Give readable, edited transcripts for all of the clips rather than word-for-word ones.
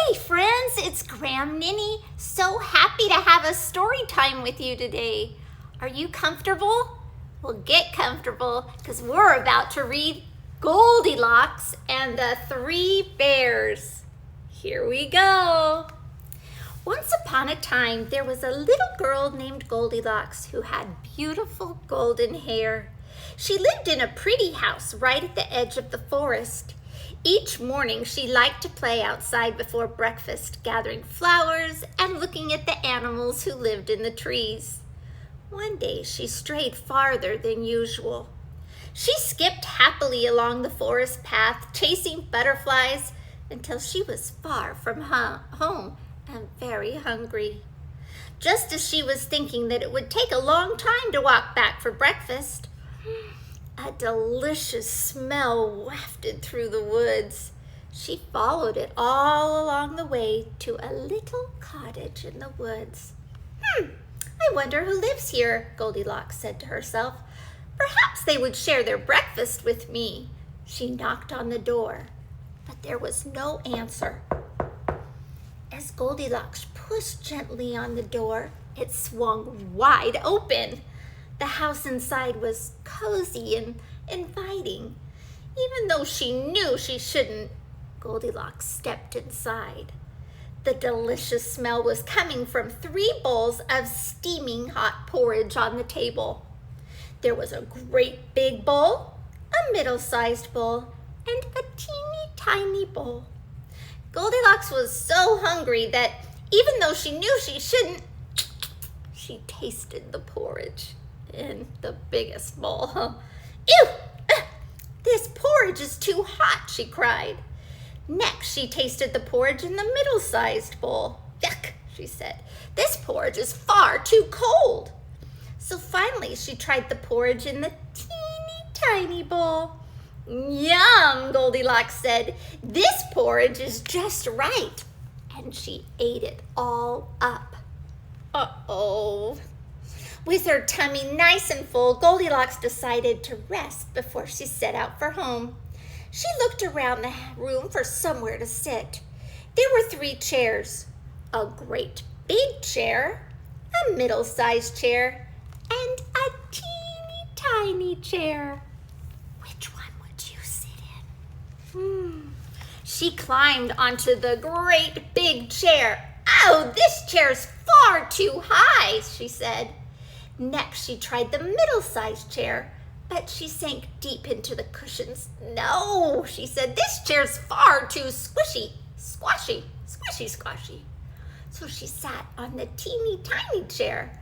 Hi friends, it's Graham Ninny. So happy to have a story time with you today. Are you comfortable? Well, get comfortable because we're about to read Goldilocks and the Three Bears. Here we go. Once upon a time, there was a little girl named Goldilocks who had beautiful golden hair. She lived in a pretty house right at the edge of the forest. Each morning, she liked to play outside before breakfast, gathering flowers and looking at the animals who lived in the trees. One day, she strayed farther than usual. She skipped happily along the forest path, chasing butterflies until she was far from home and very hungry. Just as she was thinking that it would take a long time to walk back for breakfast, a delicious smell wafted through the woods. She followed it all along the way to a little cottage in the woods. I wonder who lives here, Goldilocks said to herself. Perhaps they would share their breakfast with me. She knocked on the door, but there was no answer. As Goldilocks pushed gently on the door, it swung wide open. The house inside was cozy and inviting. Even though she knew she shouldn't, Goldilocks stepped inside. The delicious smell was coming from 3 bowls of steaming hot porridge on the table. There was a great big bowl, a middle-sized bowl, and a teeny tiny bowl. Goldilocks was so hungry that even though she knew she shouldn't, she tasted the porridge in the biggest bowl. Ew! This porridge is too hot, she cried. Next, she tasted the porridge in the middle-sized bowl. Yuck, she said. This porridge is far too cold. So finally, she tried the porridge in the teeny tiny bowl. Yum, Goldilocks said. This porridge is just right. And she ate it all up. Uh-oh. With her tummy nice and full, Goldilocks decided to rest before she set out for home. She looked around the room for somewhere to sit. There were 3 chairs, a great big chair, a middle-sized chair, and a teeny tiny chair. Which one would you sit in? She climbed onto the great big chair. Oh, this chair's far too high, she said. Next, she tried the middle-sized chair, but she sank deep into the cushions. No, she said, this chair's far too squishy, squashy, squishy, squashy. So she sat on the teeny tiny chair.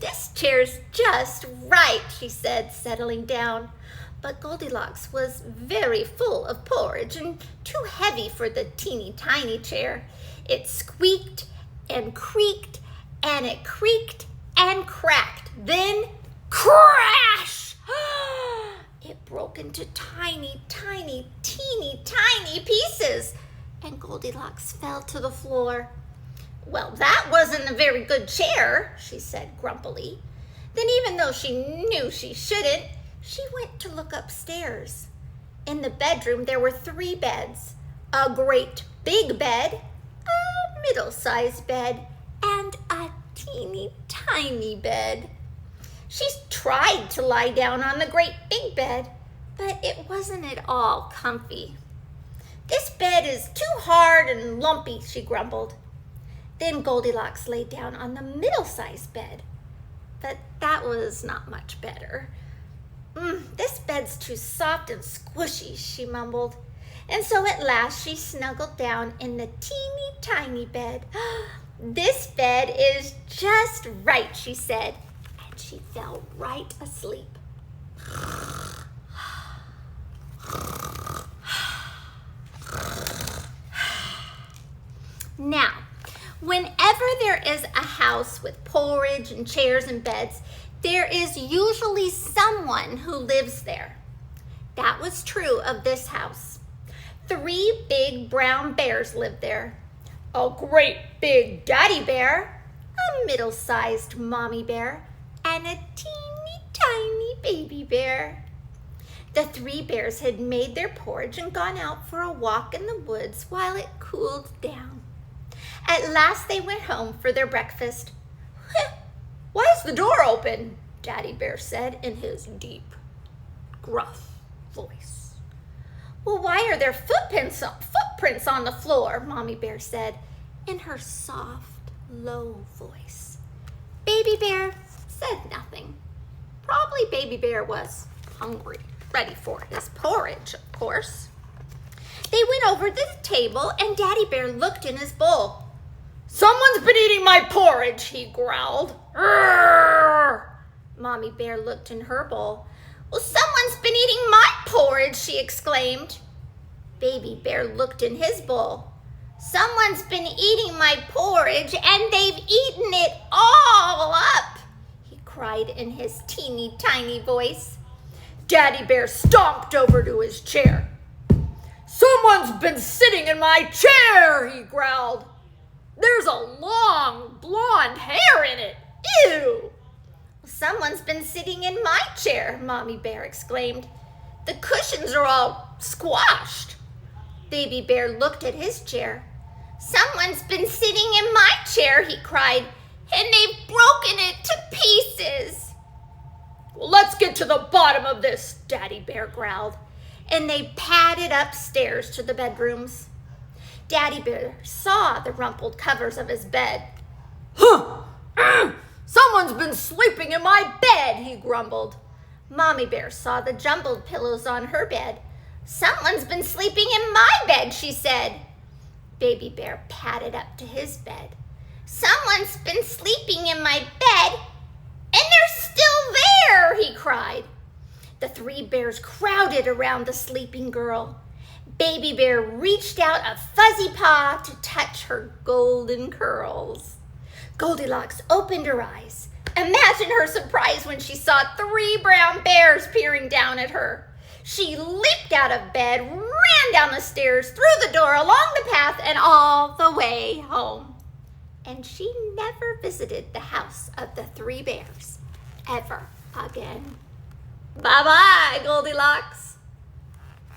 This chair's just right, she said, settling down. But Goldilocks was very full of porridge and too heavy for the teeny tiny chair. It squeaked and creaked, and it creaked and cracked. Then crash! It broke into tiny, tiny, teeny, tiny pieces, and Goldilocks fell to the floor. Well, that wasn't a very good chair, she said grumpily. Then, even though she knew she shouldn't, she went to look upstairs. In the bedroom, there were 3 beds, a great big bed, a middle-sized bed, and a teeny tiny bed. She tried to lie down on the great big bed, but it wasn't at all comfy. This bed is too hard and lumpy, she grumbled. Then Goldilocks lay down on the middle-sized bed, but that was not much better. This bed's too soft and squishy, she mumbled. And so at last she snuggled down in the teeny tiny bed. This bed is just right, she said, and she fell right asleep. Now, whenever there is a house with porridge and chairs and beds, there is usually someone who lives there. That was true of this house. 3 big brown bears lived there. A great big daddy bear, a middle-sized mommy bear, and a teeny tiny baby bear. The three bears had made their porridge and gone out for a walk in the woods while it cooled down. At last they went home for their breakfast. "Why is the door open?" Daddy Bear said in his deep, gruff voice. "Well, why are there footprints on the floor?" Mommy Bear said in her soft, low voice. Baby Bear said nothing. Probably Baby Bear was hungry, ready for his porridge, of course. They went over to the table and Daddy Bear looked in his bowl. "Someone's been eating my porridge," he growled. "Urgh!" Mommy Bear looked in her bowl. "Well, someone's been eating my porridge," she exclaimed. Baby Bear looked in his bowl. "Someone's been eating my porridge and they've eaten it all up," he cried in his teeny tiny voice. Daddy Bear stomped over to his chair. "Someone's been sitting in my chair," he growled. "There's a long blonde hair in it. Ew!" "Someone's been sitting in my chair," Mommy Bear exclaimed. "The cushions are all squashed." Baby Bear looked at his chair. "Someone's been sitting in my chair," he cried, "and they've broken it to pieces." "Well, let's get to the bottom of this," Daddy Bear growled, and they padded upstairs to the bedrooms. Daddy Bear saw the rumpled covers of his bed. "Someone's been sleeping in my bed," he grumbled. Mommy Bear saw the jumbled pillows on her bed. "Someone's been sleeping in my bed," she said. Baby Bear padded up to his bed. "Someone's been sleeping in my bed, and they're still there," he cried. The three bears crowded around the sleeping girl. Baby Bear reached out a fuzzy paw to touch her golden curls. Goldilocks opened her eyes. Imagine her surprise when she saw three brown bears peering down at her. She leaped out of bed, ran down the stairs, through the door, along the path, and all the way home. And she never visited the house of the three bears ever again. Bye-bye, Goldilocks.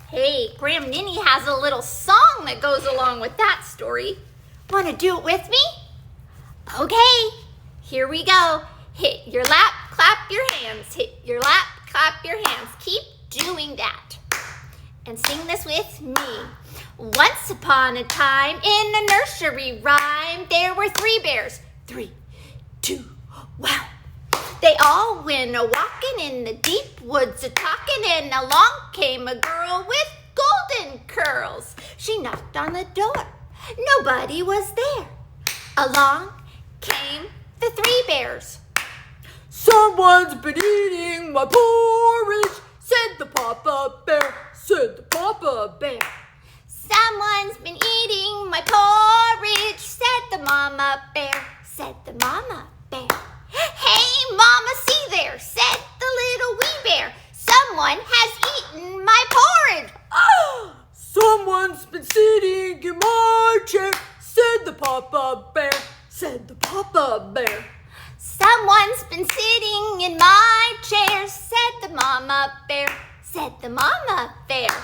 Hey, Graham Ninny has a little song that goes along with that story. Want to do it with me? Okay, here we go. Hit your lap, clap your hands. Hit your lap, clap your hands. Keep doing that. And sing this with me. Once upon a time in a nursery rhyme, there were three bears. 3, 2, 1. They all went a-walking in the deep woods a-talking, and along came a girl with golden curls. She knocked on the door. Nobody was there. Along came the three bears. "Someone's been eating my porridge," said the Papa Bear, said the Papa Bear. "Someone's been eating my porridge," said the Mama Bear, said the Mama Bear. "Hey, Mama, see there," said the little wee bear. "Someone has eaten my porridge." "Oh!" "Someone's been sitting in my chair," said the Papa Bear, said the Papa Bear. "Someone's been sitting in my chair," said the Mama Bear, said the Mama Bear.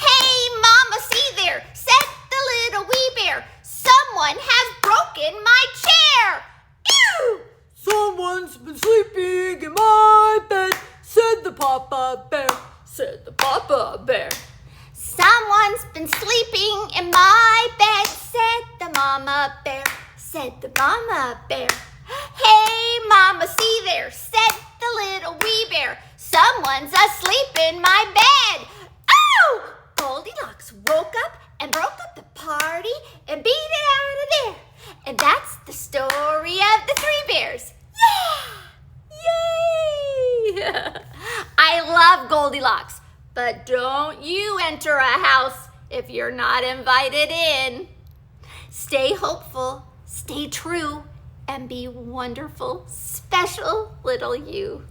"Hey, Mama, see there," said the little wee bear. "Someone has broken my chair." Ew! "Someone's been sleeping in my bed," said the Papa Bear, said the Papa Bear. "Someone's been sleeping in my bed," said the Mama Bear, said the Mama Bear. "Hey, Mama, see there," said the little wee bear. "Someone's asleep in my bed." Oh! Goldilocks woke up and broke up the party and beat it out of there. And that's the story of the three bears. Yeah! Yay! I love Goldilocks, but don't you enter a house if you're not invited in. Stay hopeful, stay true, and be wonderful, special little you.